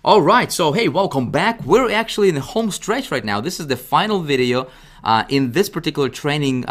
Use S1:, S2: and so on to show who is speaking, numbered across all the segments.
S1: All right, so hey, welcome back. We're actually in the home stretch right now. This is the final video in this particular training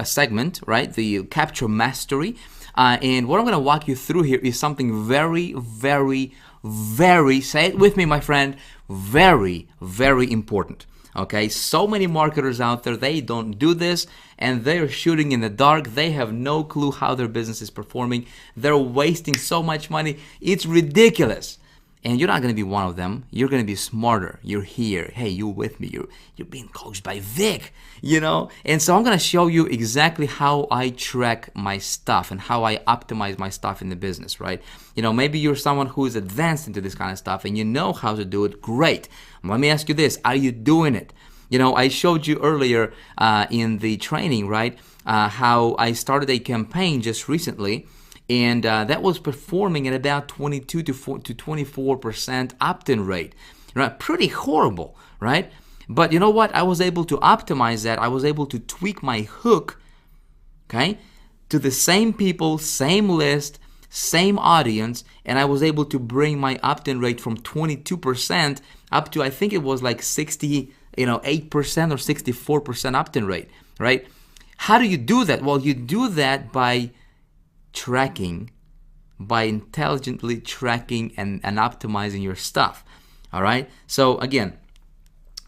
S1: segment, right? The Capture Mastery. And what I'm going to walk you through here is something very, very, very, say it with me, my friend, very, very important. Okay, so many marketers out there, they don't do this and they're shooting in the dark. They have no clue how their business is performing. They're wasting so much money. It's ridiculous. And you're not going to be one of them. You're going to be smarter. You're here. Hey, you with me. You're being coached by Vick, you know? And so I'm going to show you exactly how I track my stuff and how I optimize my stuff in the business, right? You know, maybe you're someone who is advanced into this kind of stuff and you know how to do it. Great. Let me ask you this. Are you doing it? You know, I showed you earlier in the training, right, how I started a campaign just recently. And that was performing at about 22 to 24% opt-in rate, right? Pretty horrible, right? But you know what? I was able to optimize that. I was able to tweak my hook, okay, to the same people, same list, same audience, and I was able to bring my opt-in rate from 22% up to, I think it was like 68% or 64% opt-in rate, right? How do you do that? Well, you do that by tracking, by intelligently tracking and optimizing your stuff. All right, so again,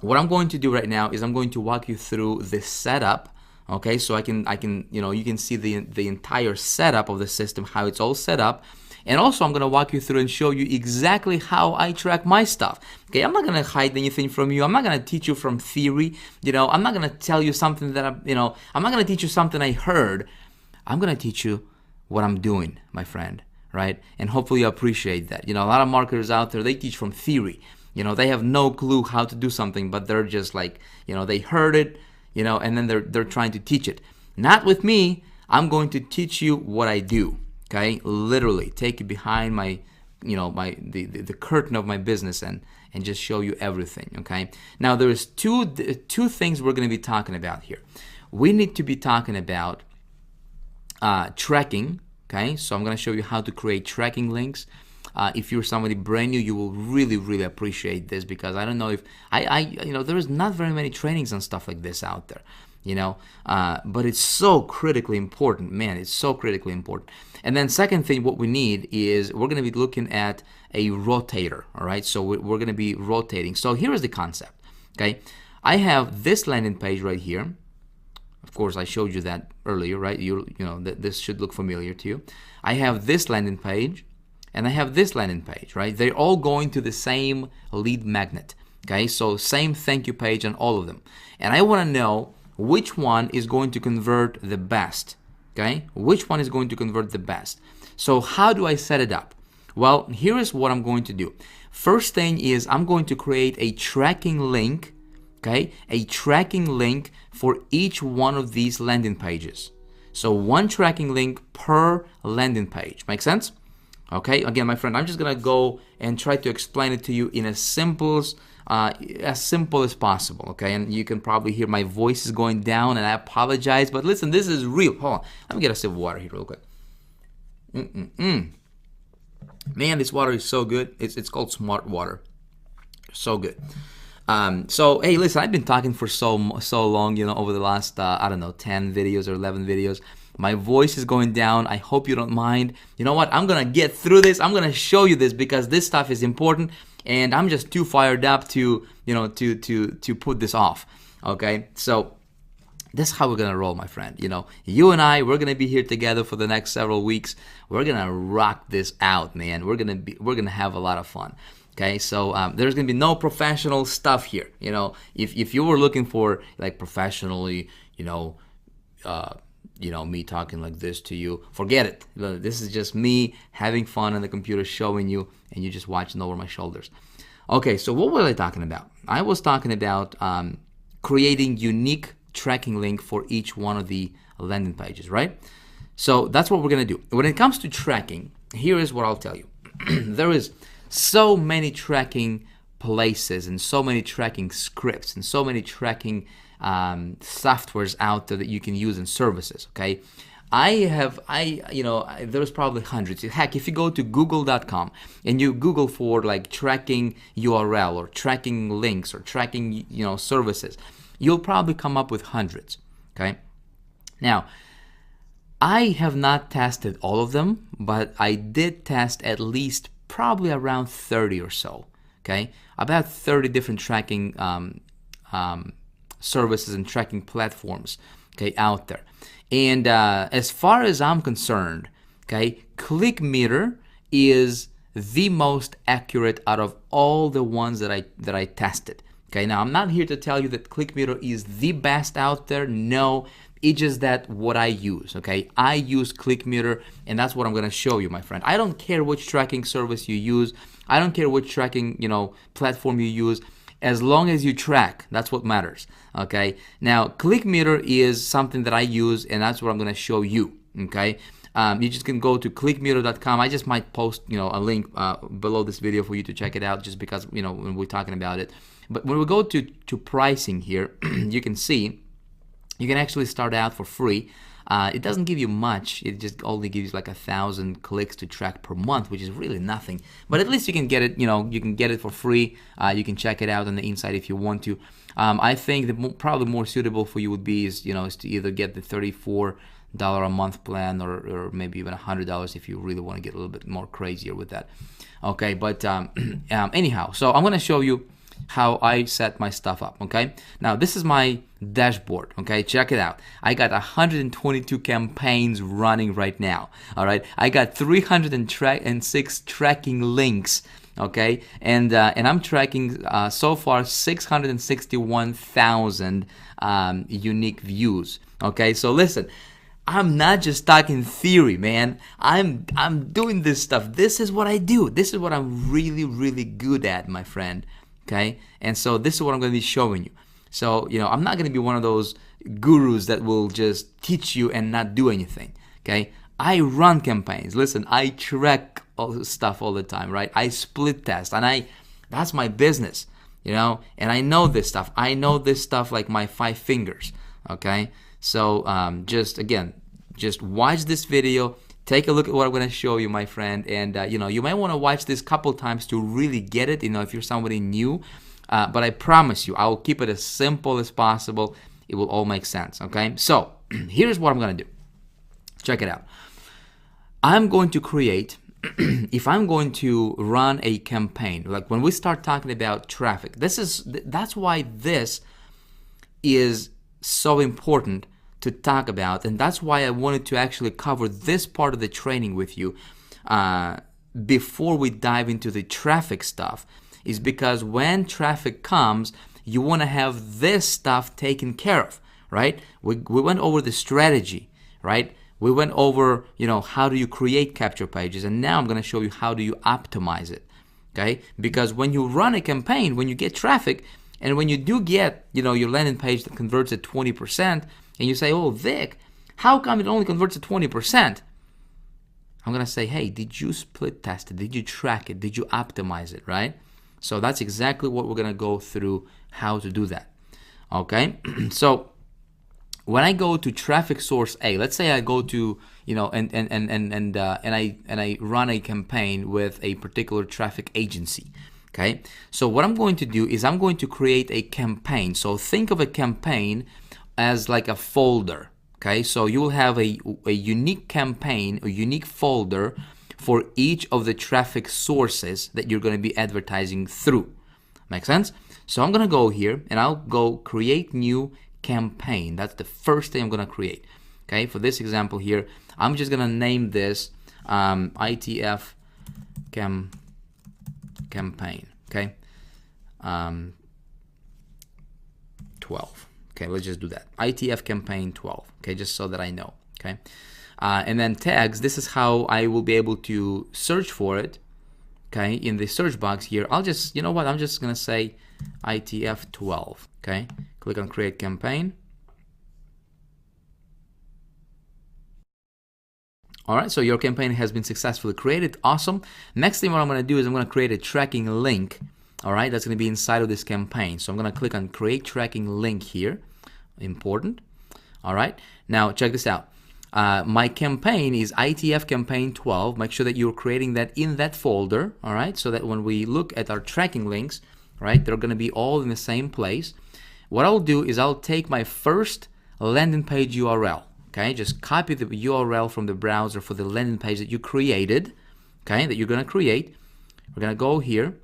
S1: what I'm going to do right now is I'm going to walk you through the setup. Okay, so I can you can see the entire setup of the system, how it's all set up. And also I'm going to walk you through and show you exactly how I track my stuff. Okay, I'm not going to hide anything from you. I'm not going to teach you from theory. I'm not going to tell you something that I'm not going to teach you something I heard. I'm going to teach you what I'm doing, my friend, right? And hopefully you appreciate that. A lot of marketers out there, they teach from theory. They have no clue how to do something, but they're just like, they heard it, and then they're trying to teach it. Not with me. I'm going to teach you what I do, okay? Literally take you behind my, the curtain of my business and just show you everything, okay? Now there's two things we're going to be talking about here. We need to be talking about tracking, okay? So I'm going to show you how to create tracking links. If you're somebody brand new, you will really, really appreciate this, because I don't know if there is not very many trainings and stuff like this out there, but it's so critically important, man. It's so critically important. And then second thing, what we need is we're going to be looking at a rotator, all right? So we're going to be rotating. So here is the concept, okay? I have this landing page right here. Of course, I showed you that earlier, right? This should look familiar to you. I have this landing page, and I have this landing page, right? They're all going to the same lead magnet, okay? So same thank you page on all of them. And I want to know which one is going to convert the best, okay? Which one is going to convert the best? So how do I set it up? Well, here is what I'm going to do. First thing is I'm going to create a tracking link, okay? A tracking link for each one of these landing pages. So one tracking link per landing page. Make sense? Okay, again, my friend, I'm just gonna go and try to explain it to you in as simple as possible, okay? And you can probably hear my voice is going down, and I apologize, but listen, this is real. Hold on, let me get a sip of water here real quick. Man, this water is so good. It's called Smart Water. So good. So hey, listen, I've been talking for so long, over the last 10 videos or 11 videos. My voice is going down. I hope you don't mind. You know what? I'm gonna get through this. I'm gonna show you this because this stuff is important, and I'm just too fired up to to put this off. Okay, so this is how we're gonna roll, my friend. You and I, we're gonna be here together for the next several weeks. We're gonna rock this out, man. We're gonna have a lot of fun. Okay, so there's gonna be no professional stuff here. If you were looking for like professionally, me talking like this to you, forget it. This is just me having fun on the computer, showing you, and you just watching over my shoulders. Okay, so what was I talking about? I was talking about creating unique tracking link for each one of the landing pages, right? So that's what we're gonna do. When it comes to tracking, here is what I'll tell you. There is so many tracking places and so many tracking scripts and so many tracking softwares out there that you can use in services, okay? There's probably hundreds. Heck, if you go to google.com and you Google for like tracking URL or tracking links or tracking, services, you'll probably come up with hundreds, okay? Now, I have not tested all of them, but I did test at least probably around 30 or so, okay? About 30 different tracking services and tracking platforms, okay, out there. And as far as I'm concerned, okay, ClickMeter is the most accurate out of all the ones that I tested. Okay, now I'm not here to tell you that ClickMeter is the best out there. No, it's just that what I use. Okay, I use ClickMeter, and that's what I'm gonna show you, my friend. I don't care which tracking service you use. I don't care which tracking platform you use. As long as you track, that's what matters. Okay. Now, ClickMeter is something that I use, and that's what I'm gonna show you. Okay. You just can go to clickmeter.com. I just might post, a link below this video for you to check it out, just because when we're talking about it. But when we go to pricing here, you can see you can actually start out for free. It doesn't give you much. It just only gives like 1,000 clicks to track per month, which is really nothing. But at least you can get it. You can get it for free. You can check it out on the inside if you want to. I think probably more suitable for you would be is to either get the $34 a month plan or maybe even $100 if you really want to get a little bit more crazier with that. Okay, but anyhow, so I'm gonna show you how I set my stuff up. Okay, now this is my dashboard. Okay, check it out. I got 122 campaigns running right now. All right, I got 306 tracking links. Okay, and I'm tracking so far 661,000 unique views. Okay, so listen, I'm not just talking theory, man. I'm doing this stuff. This is what I do. This is what I'm really, really good at, my friend. Okay, and so this is what I'm going to be showing you. So I'm not going to be one of those gurus that will just teach you and not do anything. Okay, I run campaigns. Listen, I track all this stuff all the time, right? I split test, and that's my business, and I know this stuff. I know this stuff like my 5 fingers. Okay, so just watch this video. Take a look at what I'm going to show you, my friend, and you might want to watch this couple times to really get it, if you're somebody new, but I promise you, I will keep it as simple as possible. It will all make sense, okay? So, here's what I'm going to do. Check it out. I'm going to create, if I'm going to run a campaign, like when we start talking about traffic, that's why this is so important to talk about, and that's why I wanted to actually cover this part of the training with you before we dive into the traffic stuff, is because when traffic comes, you want to have this stuff taken care of, right? We went over the strategy, right? We went over, how do you create capture pages, and now I'm going to show you how do you optimize it, okay? Because when you run a campaign, when you get traffic, and when you do get, your landing page that converts at 20%, and you say, oh, Vic, how come it only converts at 20%? I'm going to say, hey, did you split test it? Did you track it? Did you optimize it, right? So that's exactly what we're going to go through, how to do that, okay? So when I go to traffic source A, let's say I go to, and I run a campaign with a particular traffic agency, okay? So what I'm going to do is I'm going to create a campaign. So think of a campaign as like a folder, okay? So you will have a unique campaign, a unique folder for each of the traffic sources that you're going to be advertising through. Make sense? So I'm going to go here and I'll go create new campaign. That's the first thing I'm going to create. Okay, for this example here, I'm just going to name this ITF campaign. Okay, 12. Okay, let's just do that. ITF campaign 12. Okay, just so that I know. Okay, and then tags. This is how I will be able to search for it. Okay, in the search box here, I'll just, you know what? I'm just gonna say ITF 12. Okay, click on create campaign. All right, so your campaign has been successfully created. Awesome. Next thing what I'm gonna do is I'm gonna create a tracking link. All right, that's gonna be inside of this campaign. So I'm gonna click on create tracking link here. Important. All right, now check this out. My campaign is ITF campaign 12. Make sure that you're creating that in that folder, all right? So that when we look at our tracking links, right, they're gonna be all in the same place. What I'll do is I'll take my first landing page URL, okay? Just copy the URL from the browser for the landing page that you created, okay, that you're gonna create. We're gonna go here,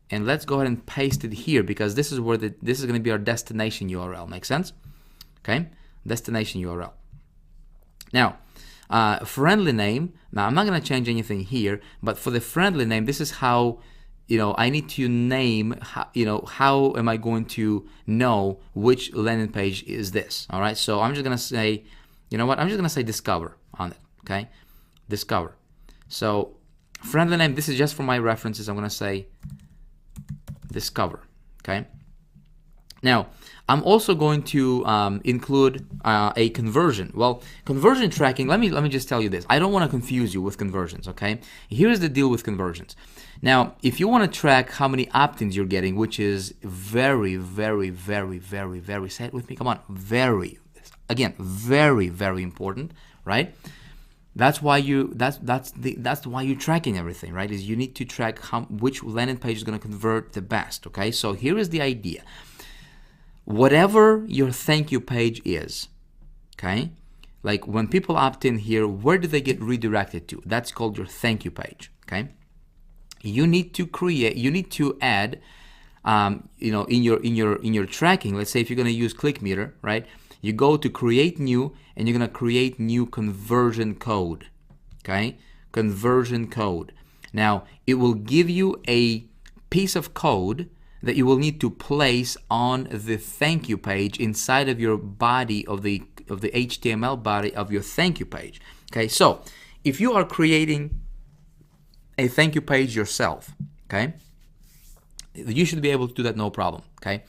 S1: and let's go ahead and paste it here because this is where this is gonna be our destination URL. Make sense? Okay, destination URL. Now, friendly name. Now, I'm not gonna change anything here, but for the friendly name, this is how, I need to name, how am I going to know which landing page is this, all right? So I'm just gonna say, I'm just gonna say discover on it, okay? Discover. So friendly name, this is just for my references. I'm gonna say discover, okay? Now, I'm also going to include a conversion. Well, conversion tracking, let me just tell you this. I don't want to confuse you with conversions, okay? Here's the deal with conversions. Now, if you want to track how many opt-ins you're getting, which is very, very, very, very, very, say it with me, come on, very, again, very, very important, right? That's why that's why you're tracking everything, right? Is you need to track which landing page is going to convert the best, okay? So here is the idea. Whatever your thank you page is, okay? Like when people opt in here, where do they get redirected to? That's called your thank you page, okay? You need to add, in your tracking. Let's say if you're going to use ClickMeter, right? You go to create new, and you're going to create new conversion code, okay? Conversion code. Now, it will give you a piece of code that you will need to place on the thank you page inside of your body of the HTML body of your thank you page. Okay, so if you are creating a thank you page yourself, okay, you should be able to do that no problem. Okay,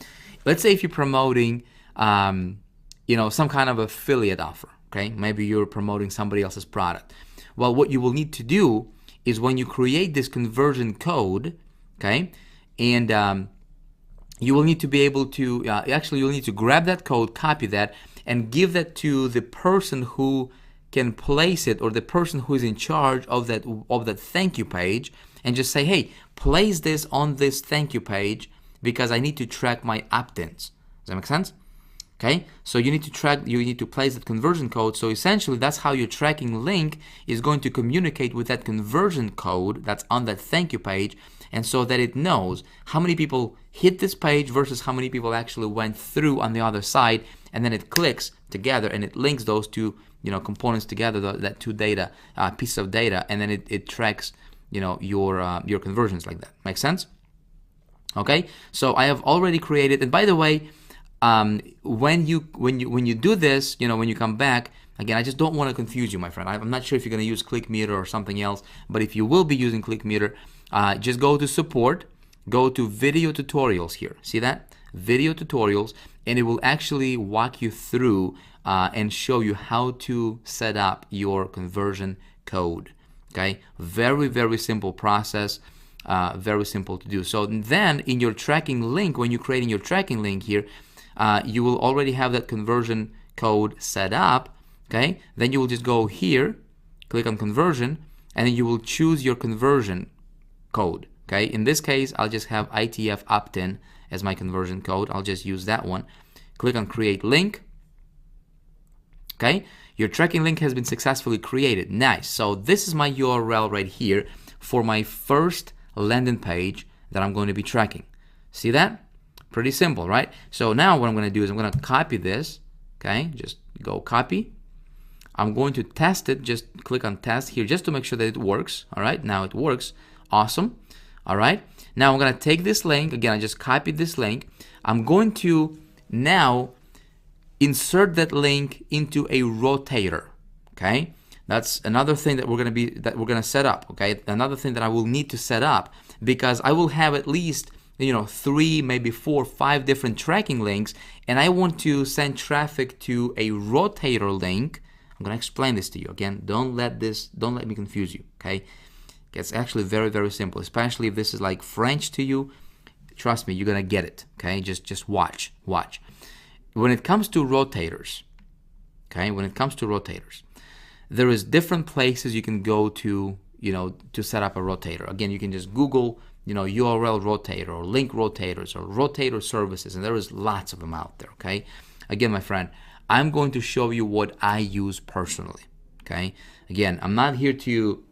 S1: let's say if you're promoting, some kind of affiliate offer. Okay, maybe you're promoting somebody else's product. Well, what you will need to do is when you create this conversion code, okay, and you will need to be able to, you'll need to grab that code, copy that, and give that to the person who can place it, or the person who is in charge of that thank you page, and just say, hey, place this on this thank you page because I need to track my opt-ins. Does that make sense? Okay, so you need to place that conversion code. So essentially, that's how your tracking link is going to communicate with that conversion code that's on that thank you page, and so that it knows how many people hit this page versus how many people actually went through on the other side, and then it clicks together and it links those two components together, that two data piece of data, and then it tracks your conversions like that. Make sense? Okay, so I have already created, and by the way, when you do this, when you come back, again, I just don't want to confuse you, my friend. I'm not sure if you're going to use ClickMeter or something else, but if you will be using ClickMeter, just go to support, go to video tutorials here. See that? Video tutorials, and it will actually walk you through and show you how to set up your conversion code. Okay? Very, very simple process. Very simple to do. So then in your tracking link, when you're creating your tracking link here, you will already have that conversion code set up. Okay, then you will just go here, click on conversion, and then you will choose your conversion code. Okay, in this case, I'll just have ITF opt-in as my conversion code. I'll just use that one. Click on create link. Okay, your tracking link has been successfully created. Nice. So this is my URL right here for my first landing page that I'm going to be tracking. See that? Pretty simple, right? So now what I'm going to do is I'm going to copy this. Okay, just go copy. I'm going to test it. Just click on test here just to make sure that it works. All right, now it works. Awesome. All right, now I'm going to take this link. Again, I just copied this link. I'm going to now insert that link into a rotator. Okay, that's another thing that we're going to set up. Okay, another thing that I will need to set up, because I will have at least 3, maybe 4, 5 different tracking links, and I want to send traffic to a rotator link. I'm going to explain this to you. Again, don't let me confuse you, okay? It's actually very, very simple, especially if this is like French to you. Trust me, you're going to get it, okay? Just watch. When it comes to rotators, okay? When it comes to rotators, there is different places you can go to, to set up a rotator. Again, you can just Google, URL rotator or link rotators or rotator services, and there is lots of them out there, okay? Again, my friend, I'm going to show you what I use personally, okay? Again, I'm not here to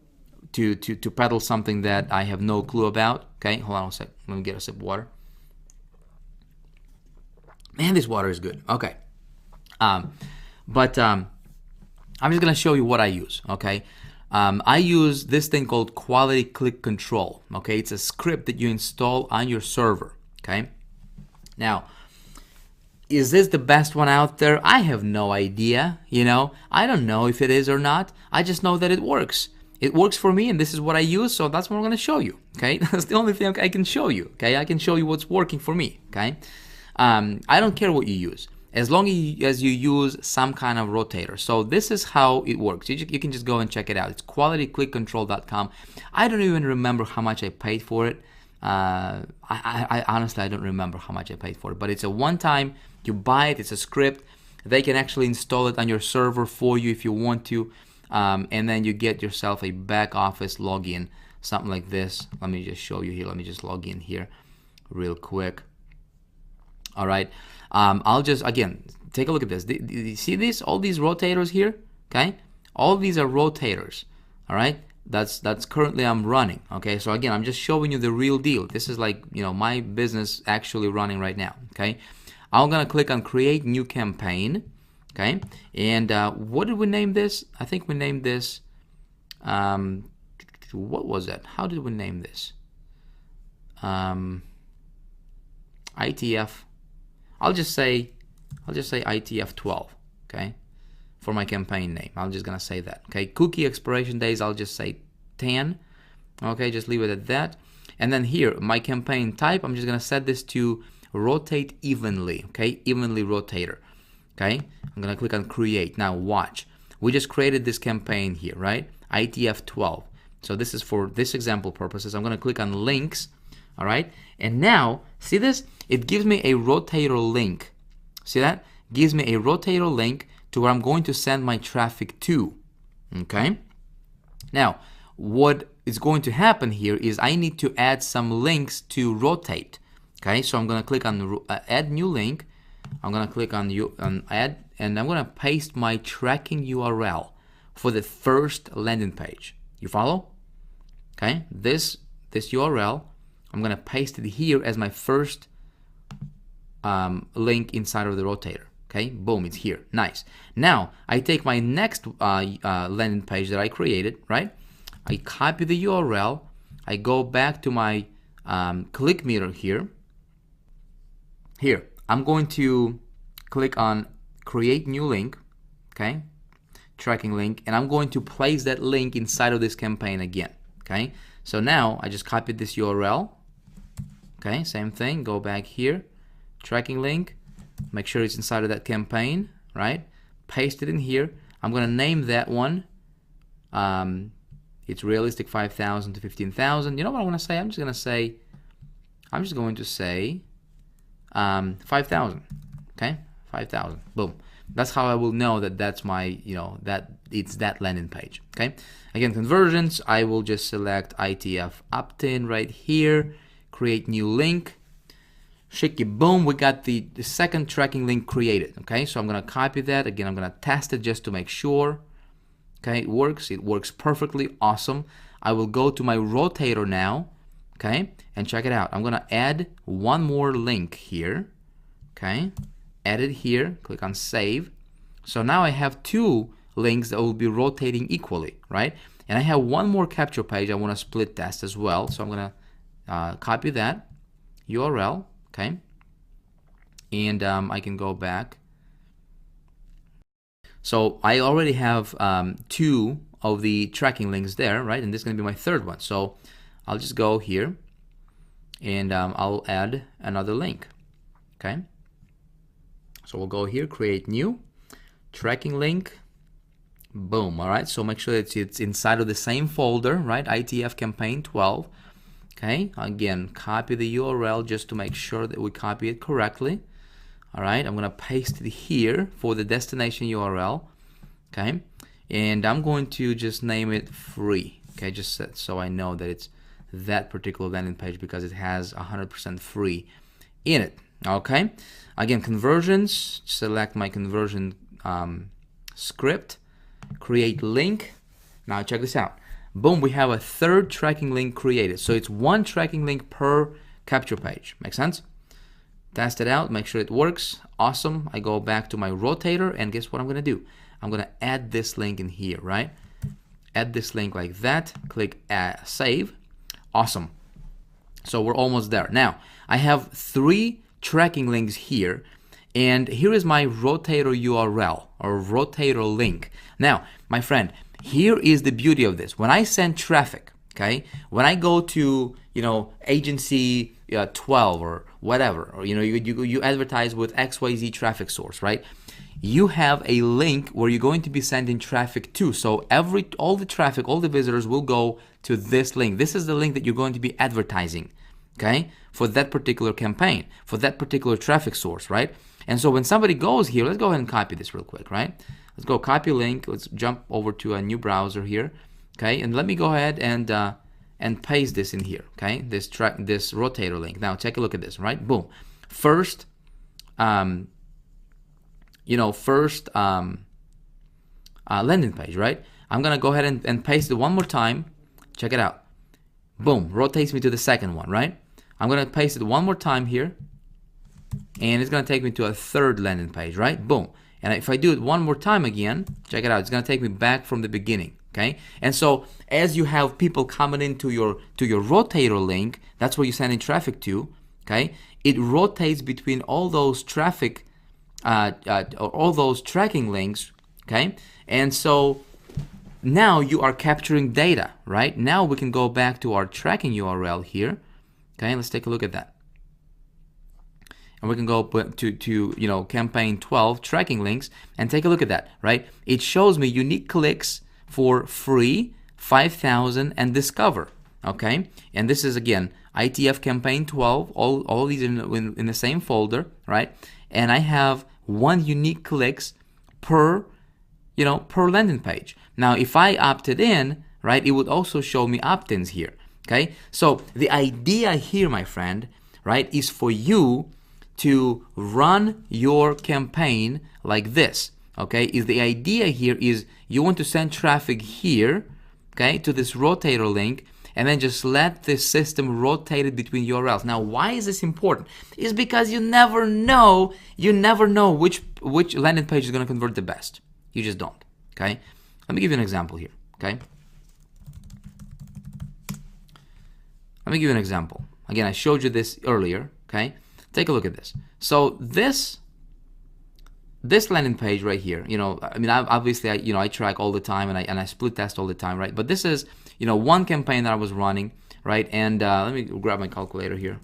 S1: peddle something that I have no clue about, okay? Hold on a sec. Let me get a sip of water. Man, this water is good. Okay. But I'm just going to show you what I use, okay? I use this thing called Quality Click Control, okay? It's a script that you install on your server, okay? Now, is this the best one out there? I have no idea, I don't know if it is or not. I just know that it works. It works for me, and this is what I use, so that's what I'm going to show you, okay? That's the only thing I can show you, okay? I can show you what's working for me, okay? I don't care what you use, as long as you use some kind of rotator. So this is how it works. You can just go and check it out. It's qualityclickcontrol.com. I don't even remember how much I paid for it. I honestly, I don't remember how much I paid for it, but it's a one-time. You buy it. It's a script. They can actually install it on your server for you if you want to, and then you get yourself a back office login, something like this. Let me just show you here. Let me just log in here real quick. All right, I'll just, again, take a look at this. You see this? All these rotators here, okay? All these are rotators, all right? That's currently I'm running, okay? So again, I'm just showing you the real deal. This is like, my business actually running right now, okay? I'm gonna click on Create New Campaign, okay? And what did we name this? I think we named this, what was that? How did we name this? ITF. I'll just say ITF 12, okay, for my campaign name. I'm just gonna say that, okay. Cookie expiration days, I'll just say 10, okay. Just leave it at that. And then here, my campaign type, I'm just gonna set this to rotate evenly, okay, evenly rotator, okay. I'm gonna click on Create. Now watch, we just created this campaign here, right? ITF 12. So this is for this example purposes. I'm gonna click on Links. All right, and now see this? It gives me a rotator link. See that? Gives me a rotator link to where I'm going to send my traffic to. Okay. Now, what is going to happen here is I need to add some links to rotate. Okay, so I'm going to click on Add New Link. I'm going to click on Add, and I'm going to paste my tracking URL for the first landing page. You follow? Okay, this URL. I'm going to paste it here as my first link inside of the rotator. Okay, boom, it's here. Nice. Now, I take my next landing page that I created, right? I copy the URL. I go back to my click meter here. Here, I'm going to click on Create New Link, okay? Tracking link, and I'm going to place that link inside of this campaign again, okay? So now, I just copied this URL. Okay, same thing, go back here, tracking link, make sure it's inside of that campaign, right? Paste it in here. I'm gonna name that one, it's realistic 5,000 to 15,000. You know what I'm gonna say? I'm just going to say 5,000, okay? 5,000, boom. That's how I will know that that's my, that it's that landing page, okay? Again, conversions, I will just select ITF opt-in right here, create new link, shaky boom, we got the second tracking link created, okay? So I'm gonna copy that, again, I'm gonna test it just to make sure, okay, it works perfectly, awesome. I will go to my rotator now, okay, and check it out. I'm gonna add one more link here, okay, add it here, click on save. So now I have two links that will be rotating equally, right? And I have one more capture page I want to split test as well. So I'm gonna copy that URL, okay, and I can go back. So I already have two of the tracking links there, right? And this is gonna be my third one. So I'll just go here and I'll add another link, okay? So we'll go here, create new, tracking link, boom, all right? So make sure that it's inside of the same folder, right? ITF campaign 12, okay? Again, copy the URL just to make sure that we copy it correctly, all right? I'm gonna paste it here for the destination URL, okay? and I'm going to just name it free. Okay, just so I know that it's that particular landing page because it has 100% free in it. Okay, again, conversions, select my conversion script, create link. Now check this out. Boom, we have a third tracking link created. So it's one tracking link per capture page. Make sense? Test it out, make sure it works. Awesome. I go back to my rotator, and guess what I'm going to do? I'm going to add this link in here, right? Add this link like that. Click save. Awesome. So we're almost there. Now, I have 3 tracking links here, and here is my rotator URL or rotator link. Now, my friend, here is the beauty of this. When I send traffic, okay, when I go to, agency 12 or whatever, or you advertise with XYZ traffic source, right? You have a link where you're going to be sending traffic to. So all the traffic, all the visitors will go to this link. This is the link that you're going to be advertising, okay, for that particular campaign, for that particular traffic source, right? And so when somebody goes here, let's go ahead and copy this real quick, right? Let's go copy link. Let's jump over to a new browser here, okay? And let me go ahead and paste this in here, okay? This rotator link. Now take a look at this, right? Boom. First, landing page, right? I'm gonna go ahead and paste it one more time. Check it out. Boom, rotates me to the second one, right? I'm gonna paste it one more time here, and it's gonna take me to a third landing page, right? Boom. And if I do it one more time again, check it out, it's gonna take me back from the beginning, okay? And so as you have people coming into your rotator link, that's where you're sending traffic to, okay? It rotates between all those traffic, all those tracking links, okay? And so now you are capturing data, right? Now we can go back to our tracking URL here, okay? Let's take a look at that. And we can go to campaign 12 tracking links and take a look at that, right? It shows me unique clicks for free, 5,000, and discover, okay? And this is again ITF campaign 12, all these in the same folder, right? And I have 1 unique clicks per landing page. Now if I opted in, right, it would also show me opt-ins here, okay? So the idea here, my friend, right, is for you to run your campaign like this, okay? The idea here is you want to send traffic here, okay, to this rotator link, and then just let the system rotate it between URLs. Now, why is this important? It's because you never know which landing page is going to convert the best. You just don't, okay? Let me give you an example here, okay? Let me give you an example. Again, I showed you this earlier, okay? Take a look at this. So this landing page right here, I track all the time and I split test all the time, right? But this is, one campaign that I was running, right? And let me grab my calculator here.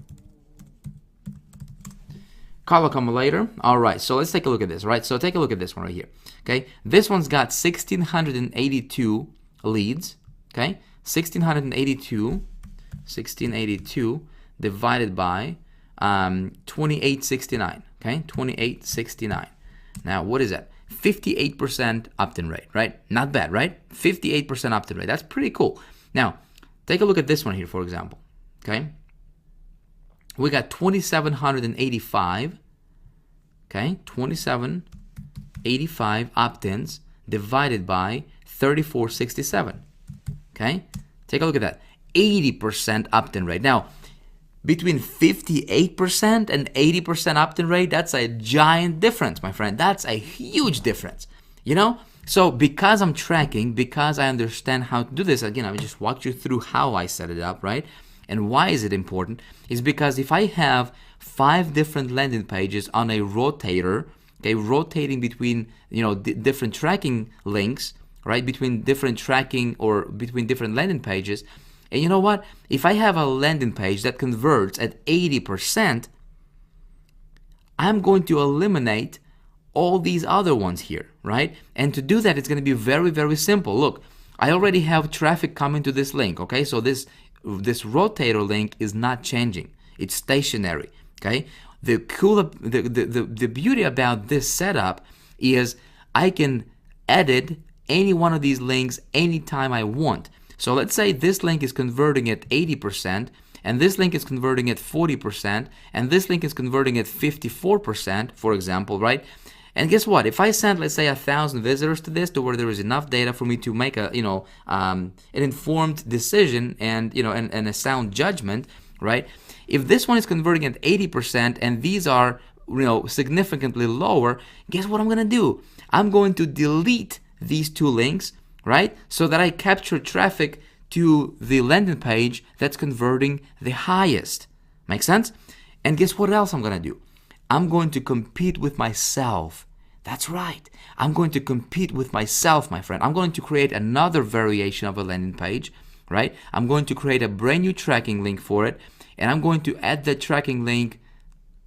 S1: Call accumulator. All right, so let's take a look at this, right? So take a look at this one right here, okay? This one's got 1,682 leads, okay? 1,682 divided by 2869, okay? 2869. Now, what is that? 58% opt-in rate, right? Not bad, right? 58% opt-in rate. That's pretty cool. Now, take a look at this one here, for example, okay? We got 2,785, okay? 2,785 opt-ins divided by 3,467, okay? Take a look at that. 80% opt-in rate. Now, between 58% and 80% opt-in rate, that's a giant difference, my friend. That's a huge difference, So because I'm tracking, because I understand how to do this, again, I just walked you through how I set it up, right? And why is it important? Is because if I have 5 different landing pages on a rotator, okay, rotating between, different tracking links, right? Between different tracking or between different landing pages. And you know what? If I have a landing page that converts at 80%, I'm going to eliminate all these other ones here, right? And to do that, it's going to be very, very simple. Look, I already have traffic coming to this link, okay? So this rotator link is not changing. It's stationary, okay? The beauty about this setup is I can edit any one of these links anytime I want. So let's say this link is converting at 80%, and this link is converting at 40%, and this link is converting at 54%, for example, right? And guess what? If I send, let's say, 1,000 visitors to this, to where there is enough data for me to make a, an informed decision and, and a sound judgment, right? If this one is converting at 80% and these are, significantly lower, guess what I'm going to do? I'm going to delete these two links, right? So that I capture traffic to the landing page that's converting the highest. Make sense? And guess what else I'm going to do? I'm going to compete with myself. That's right. I'm going to compete with myself, my friend. I'm going to create another variation of a landing page, right? I'm going to create a brand new tracking link for it, and I'm going to add that tracking link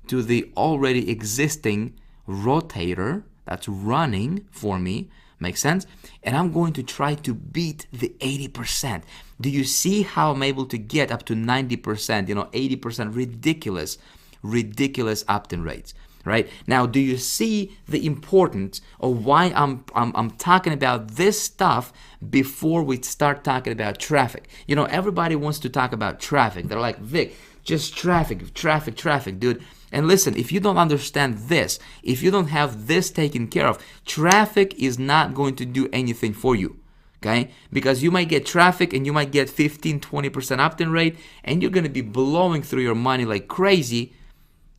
S1: to the already existing rotator that's running for me. Make sense? And I'm going to try to beat the 80%. Do you see how I'm able to get up to 90%, 80%? Ridiculous opt-in rates, right? Now, do you see the importance of why I'm talking about this stuff before we start talking about traffic? Everybody wants to talk about traffic. They're like, Vic, just traffic, dude. And listen, if you don't understand this, if you don't have this taken care of, traffic is not going to do anything for you. Okay? Because you might get traffic and you might get 15-20% opt-in rate, and you're going to be blowing through your money like crazy,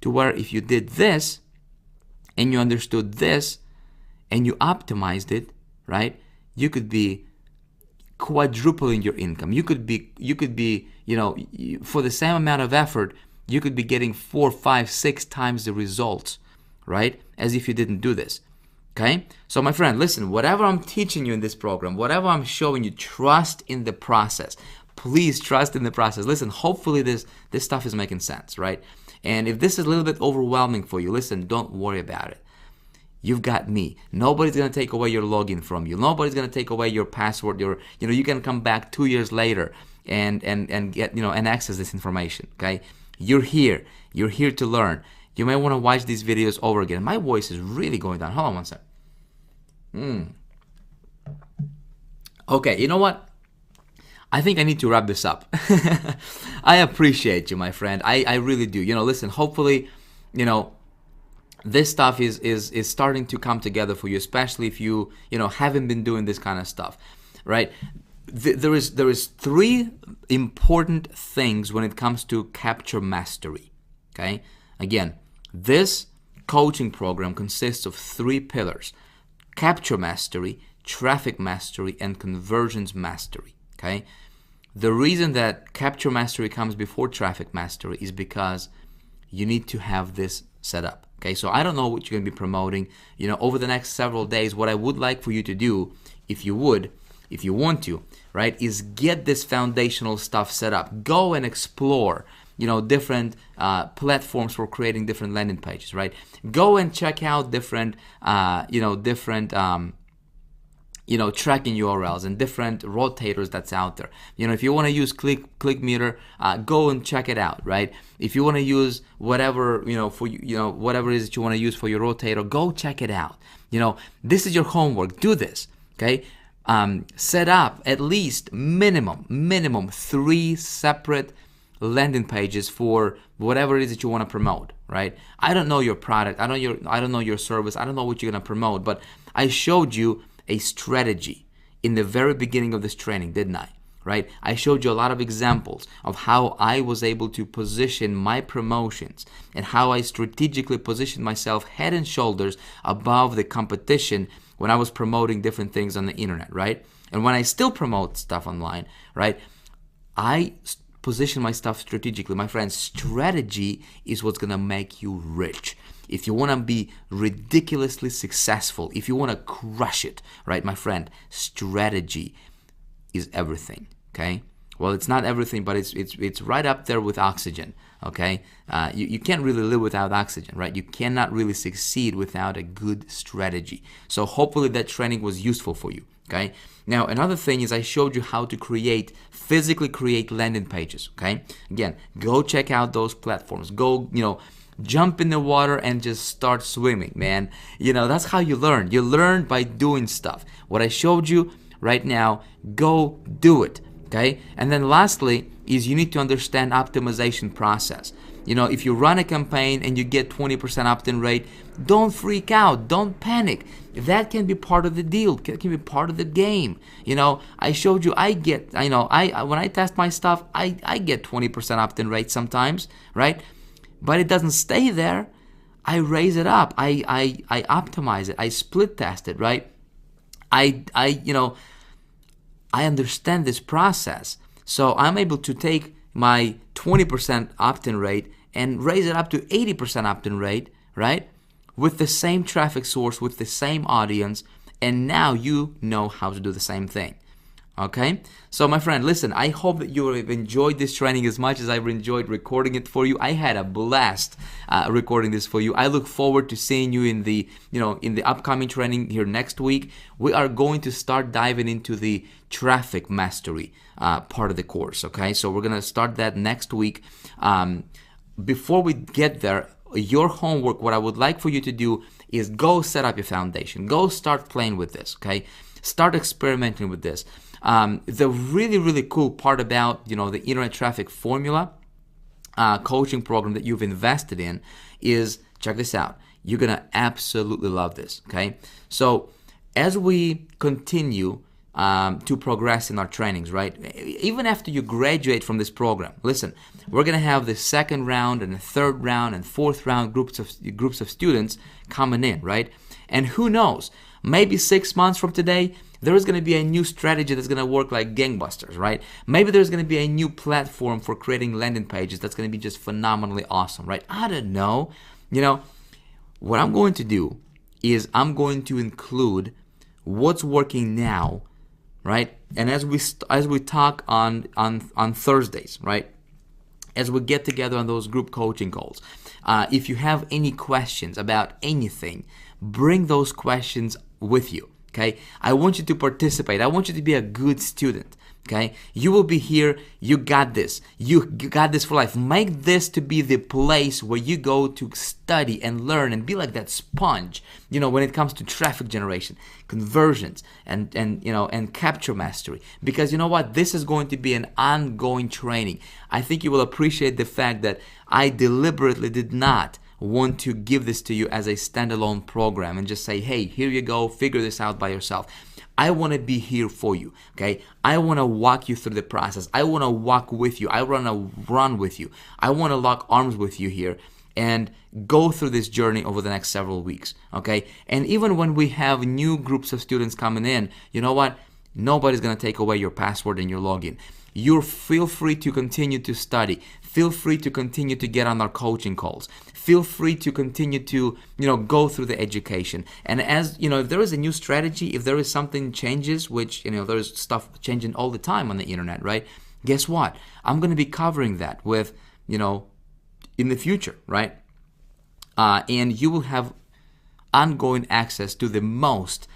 S1: to where if you did this and you understood this and you optimized it, right? You could be quadrupling your income. You could be, for the same amount of effort, you could be getting 4, 5, 6 times the results, right? As if you didn't do this. Okay? So my friend, listen, whatever I'm teaching you in this program, whatever I'm showing you, trust in the process. Please trust in the process. Listen, hopefully this stuff is making sense, right? And if this is a little bit overwhelming for you, listen, don't worry about it. You've got me. Nobody's going to take away your login from you. Nobody's going to take away your password. You can come back 2 years later and get, and access this information, okay? You're here. You're here to learn. You may want to watch these videos over again. My voice is really going down. Hold on one second. Okay, you know what? I think I need to wrap this up. I appreciate you, my friend. I really do. Listen, hopefully, this stuff is starting to come together for you, especially if you haven't been doing this kind of stuff, right? There is 3 important things when it comes to capture mastery, okay? Again, this coaching program consists of 3 pillars: capture mastery, traffic mastery, and conversions mastery, okay? The reason that capture mastery comes before traffic mastery is because you need to have this set up. Okay, so I don't know what you're going to be promoting, over the next several days. What I would like for you to do, if you want to, right, is get this foundational stuff set up. Go and explore, different platforms for creating different landing pages, right? Go and check out different, tracking URLs and different rotators that's out there. If you want to use ClickMeter, go and check it out, right? If you want to use whatever, whatever it is that you want to use for your rotator, go check it out. This is your homework. Do this, okay? Set up at least minimum 3 separate landing pages for whatever it is that you want to promote, right? I don't know your product. I don't know your service. I don't know what you're going to promote, but I showed you a strategy in the very beginning of this training, didn't I? Right? I showed you a lot of examples of how I was able to position my promotions and how I strategically positioned myself head and shoulders above the competition when I was promoting different things on the internet, right? And when I still promote stuff online, right, I position my stuff strategically. My friends, strategy is what's going to make you rich. If you want to be ridiculously successful, if you want to crush it, right, my friend, strategy is everything, okay? Well, it's not everything, but it's right up there with oxygen, okay? You can't really live without oxygen, right? You cannot really succeed without a good strategy. So hopefully that training was useful for you, okay? Now, another thing is I showed you how to physically create landing pages, okay? Again, go check out those platforms. Go, Jump in the water and just start swimming, man. That's how you learn. You learn by doing stuff. What I showed you right now, go do it, okay? And then lastly is you need to understand optimization process. If you run a campaign and you get 20% opt-in rate, don't freak out, don't panic. That can be part of the deal, can be part of the game. I showed you, when I test my stuff, I get 20% opt-in rate sometimes, right? But it doesn't stay there. I raise it up, I optimize it, I split test it, right? I understand this process. So I'm able to take my 20% opt-in rate and raise it up to 80% opt-in rate, right? With the same traffic source, with the same audience, and now you know how to do the same thing. Okay? So my friend, listen, I hope that you have enjoyed this training as much as I've enjoyed recording it for you. I had a blast recording this for you. I look forward to seeing you in the upcoming training here next week. We are going to start diving into the traffic mastery part of the course. Okay? So we're going to start that next week. Before we get there, your homework, what I would like for you to do is go set up your foundation. Go start playing with this, okay? Start experimenting with this. The really, really cool part about, the internet traffic formula coaching program that you've invested in is, check this out, you're going to absolutely love this, okay? So as we continue to progress in our trainings, right? Even after you graduate from this program, listen, we're going to have the second round and the third round and fourth round groups of students coming in, right? And who knows, maybe 6 months from today, there is going to be a new strategy that's going to work like gangbusters, right? Maybe there's going to be a new platform for creating landing pages that's going to be just phenomenally awesome, right? I don't know. What I'm going to do is I'm going to include what's working now, right? And as we talk on Thursdays, right? As we get together on those group coaching calls, if you have any questions about anything, bring those questions with you, okay? I want you to participate. I want you to be a good student, okay? You will be here. You got this. You got this for life. Make this to be the place where you go to study and learn and be like that sponge, when it comes to traffic generation, conversions, and capture mastery. Because you know what? This is going to be an ongoing training. I think you will appreciate the fact that I deliberately did not want to give this to you as a standalone program and just say, hey, here you go, figure this out by yourself. I want to be here for you, okay? I want to walk you through the process. I want to walk with you. I want to run with you. I want to lock arms with you here and go through this journey over the next several weeks, okay? And even when we have new groups of students coming in, you know what? Nobody's going to take away your password and your login. You feel free to continue to study. Feel free to continue to get on our coaching calls. Feel free to continue to, go through the education. And as, if there is a new strategy, if there is something changes, which, there's stuff changing all the time on the internet, right? Guess what? I'm going to be covering that with, in the future, right? And you will have ongoing access to the most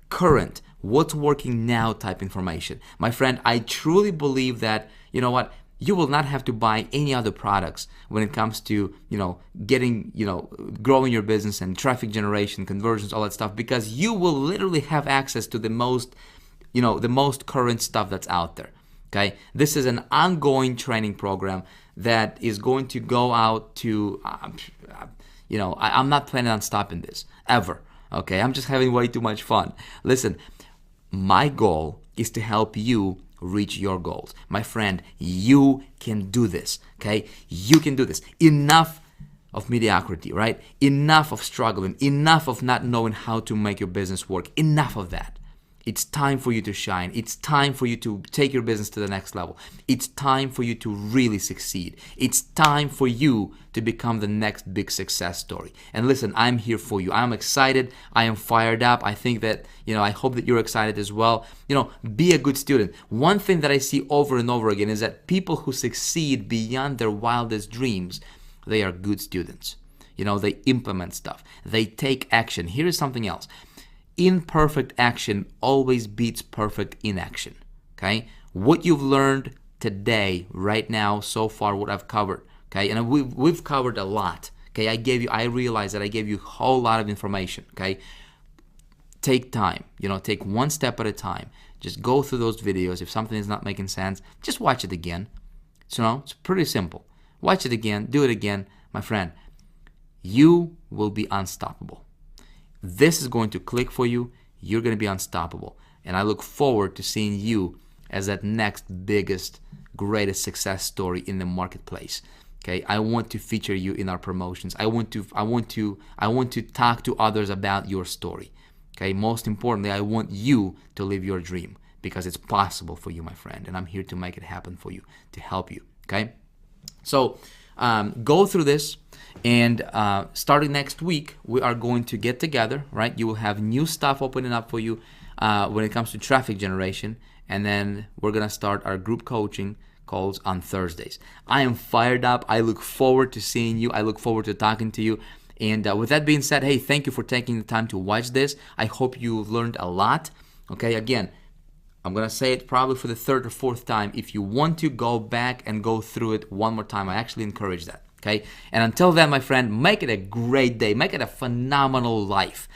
S1: current, what's working now type information. My friend, I truly believe that, you will not have to buy any other products when it comes to, getting, growing your business and traffic generation, conversions, all that stuff, because you will literally have access to the most, the most current stuff that's out there. Okay. This is an ongoing training program that is going to go out to, I'm not planning on stopping this ever. Okay. I'm just having way too much fun. Listen, my goal is to help you reach your goals. My friend, you can do this, okay? You can do this. Enough of mediocrity, right? Enough of struggling. Enough of not knowing how to make your business work. Enough of that. It's time for you to shine. It's time for you to take your business to the next level. It's time for you to really succeed. It's time for you to become the next big success story. And listen, I'm here for you. I'm excited. I am fired up. I think that, I hope that you're excited as well. Be a good student. One thing that I see over and over again is that people who succeed beyond their wildest dreams, they are good students. They implement stuff. They take action. Here is something else. Imperfect action always beats perfect inaction, okay? What you've learned today, right now, so far, what I've covered, okay? And we've covered a lot, Okay, I realized that I gave you a whole lot of information. Okay, take time, take one step at a time. Just go through those videos. If something is not making sense, just watch it again. So, it's pretty simple. Watch it again, do it again, my friend. You will be unstoppable. This is going to click for you. You're going to be unstoppable. And I look forward to seeing you as that next biggest, greatest success story in the marketplace. Okay, I want to feature you in our promotions. I want to talk to others about your story. Okay, most importantly, I want you to live your dream, because it's possible for you, my friend, and I'm here to make it happen for you, to help you. Okay, so go through this, and starting next week, we are going to get together. Right, you will have new stuff opening up for you when it comes to traffic generation, and then we're gonna start our group coaching calls on Thursdays. I am fired up. I look forward to seeing you. I look forward to talking to you. And with that being said, hey, thank you for taking the time to watch this. I hope you learned a lot. Okay, again, I'm going to say it probably for the third or fourth time. If you want to go back and go through it one more time, I actually encourage that. Okay, and until then, my friend, make it a great day. Make it a phenomenal life.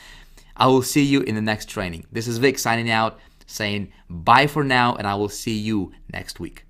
S1: I will see you in the next training. This is Vic signing out, saying bye for now, and I will see you next week.